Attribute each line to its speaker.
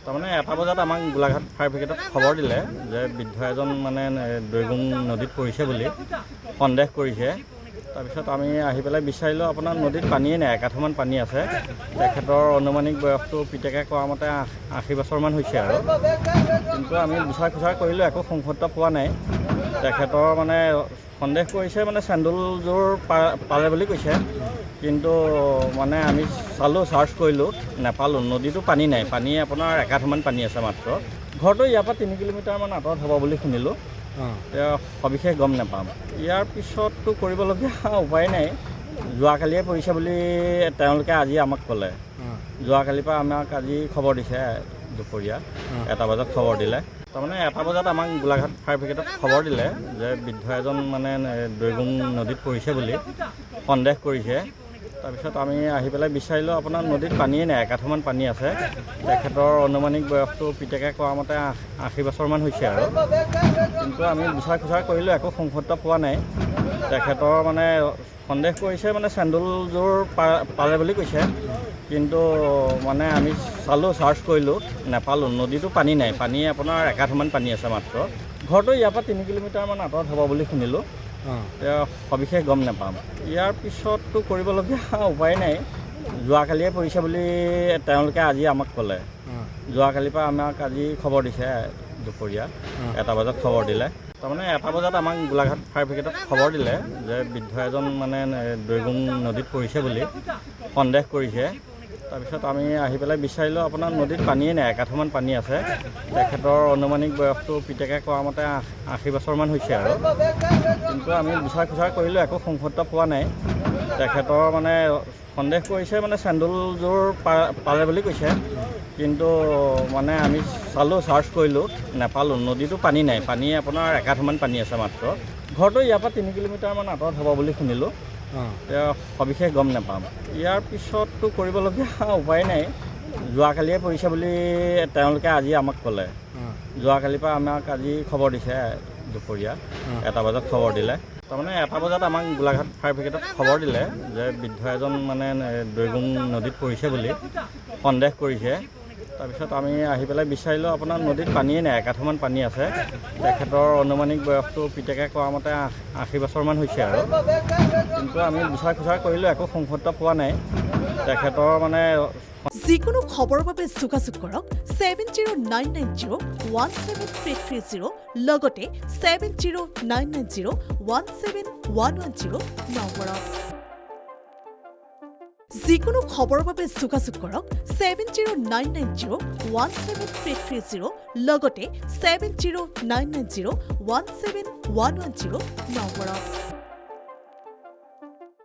Speaker 1: তাৰমানে 1টা বজাত আমাক গোলাঘাট ফায়াৰ ব্ৰিগেডত খবৰ দিলে যে বৃদ্ধ এজন মানে দৈগুং নদীত পৰিছে বুলি সন্দেহ কৰিছে। তাৰপিছত আমি আহি পেলাই বিচাৰিলোঁ, আপোনাৰ নদীত পানীয়ে নাই, একাঠমান পানী আছে। তেখেতৰ অনুমানিক বয়সটো পিতেকে কোৱা মতে 80 বছৰমান হৈছে আৰু। কিন্তু আমি বিচাৰ খোচাৰ কৰিলোঁ, একো সংসত্ব পোৱা নাই। তেখেতৰ মানে সন্দেহ কৰিছে, মানে চেণ্ডেলযোৰ পালে বুলি কৈছে। কিন্তু মানে আমি চালোঁ, চাৰ্চ কৰিলোঁ, নাপালোঁ। নদীতো পানী নাই, পানী আপোনাৰ একাঠমান পানী আছে মাত্ৰ। ঘৰটো ইয়াৰ পৰা 3 কিলোমিটাৰমান আঁতৰত হ'ব বুলি শুনিলোঁ। সবিশেষ গম নাপাম। ইয়াৰ পিছততো কৰিবলগীয়া উপায় নাই। যোৱাকালিয়ে পৰিছে বুলি তেওঁলোকে আজি আমাক ক'লে। যোৱাকালিৰ পৰা আমাক আজি খবৰ দিছে, দুপৰীয়া 1টা বজাত খবৰ দিলে। তাৰমানে 1টা বজাত আমাক গোলাঘাট ফায়াৰ ব্ৰিগেডত খবৰ দিলে যে বৃদ্ধ এজন মানে দৈগুং নদীত পৰিছে বুলি সন্দেহ কৰিছে। তাৰপিছত আমি আহি পেলাই বিচাৰিলোঁ, আপোনাৰ নদীত পানীয়ে নাই, একাঠমান পানী আছে। তেখেতৰ অনুমানিক বয়সটো পিতেকে কোৱা মতে 80 বছৰমান হৈছে আৰু। কিন্তু আমি বিচাৰ খোচাৰ কৰিলোঁ, একো সংসত্ব পোৱা নাই। তেখেতৰ মানে সন্দেহ কৰিছে, মানে চেণ্ডেলযোৰ পালে বুলি কৈছে। কিন্তু মানে আমি চালোঁ, চাৰ্চ কৰিলোঁ, নাপালোঁ। নদীতো পানী নাই, পানী আপোনাৰ একাঠমান পানী আছে মাত্ৰ। ঘৰটো ইয়াৰ পৰা 3 কিলোমিটাৰমান আঁতৰত হ'ব বুলি শুনিলোঁ। সবিশেষ গম নাপাম। ইয়াৰ পিছততো কৰিবলগীয়া উপায় নাই। যোৱাকালিয়ে পৰিছে বুলি তেওঁলোকে আজি আমাক ক'লে। যোৱাকালিৰ পৰা আমাক আজি খবৰ দিছে, দুপৰীয়া 1টা বজাত খবৰ দিলে। তাৰমানে 1টা বজাত আমাক গোলাঘাট ফায়াৰ ব্ৰিগেডত খবৰ দিলে যে বৃদ্ধ এজন মানে দৈগুং নদীত পৰিছে বুলি সন্দেহ কৰিছে। তাৰপিছত আমি আহি পেলাই বিচাৰিলোঁ, আপোনাৰ নদীত পানীয়ে নাই, একাঠমান পানী আছে। তেখেতৰ অনুমানিক বয়সটো পিতেকে কোৱা মতে 80 বছৰমান হৈছে আৰু। কিন্তু আমি বিচাৰ খোচাৰ কৰিলোঁ, একো সংসত্ব পোৱা নাই। তেখেতৰ মানে সন্দেহ কৰিছে, মানে চেণ্ডেলযোৰ পালে বুলি কৈছে। কিন্তু মানে আমি চালোঁ, চাৰ্চ কৰিলোঁ, নাপালোঁ। নদীতো পানী নাই, পানী আপোনাৰ একাঠমান পানী আছে মাত্ৰ। ঘৰটো ইয়াৰ পৰা 3 কিলোমিটাৰমান আঁতৰত হ'ব বুলি শুনিলোঁ। সবিশেষ গম নাপাম। ইয়াৰ পিছততো কৰিবলগীয়া উপায় নাই। যোৱাকালিয়ে পৰিছে বুলি তেওঁলোকে আজি আমাক ক'লে। যোৱাকালিৰ পৰা আমাক আজি খবৰ দিছে, দুপৰীয়া 1টা বজাত খবৰ দিলে। তাৰমানে 1টা বজাত আমাক গোলাঘাট ফায়াৰ ব্ৰিগেডত খবৰ দিলে যে বৃদ্ধ এজন মানে দৈগুং নদীত পৰিছে বুলি সন্দেহ কৰিছে। তাৰপিছত আমি আহি পেলাই বিচাৰিলোঁ, আপোনাৰ নদীত পানীয়ে নাই, একাঠমান পানী আছে। তেখেতৰ অনুমানিক বয়সটো পিতেকে কোৱা মতে 80 বছৰমান হৈছে আৰু। কিন্তু আমি বিচাৰ খোচাৰ কৰিলোঁ, একো সংসত্ব পোৱা নাই। তেখেতৰ মানে
Speaker 2: যিকোনো খবৰৰ বাবে যোগাযোগ কৰক 7099017330 লগতে 7099017110 নম্বৰত। যিকোনো খবৰৰ বাবে যোগাযোগ কৰক 7099017330 লগতে 7099017110 নম্বৰত।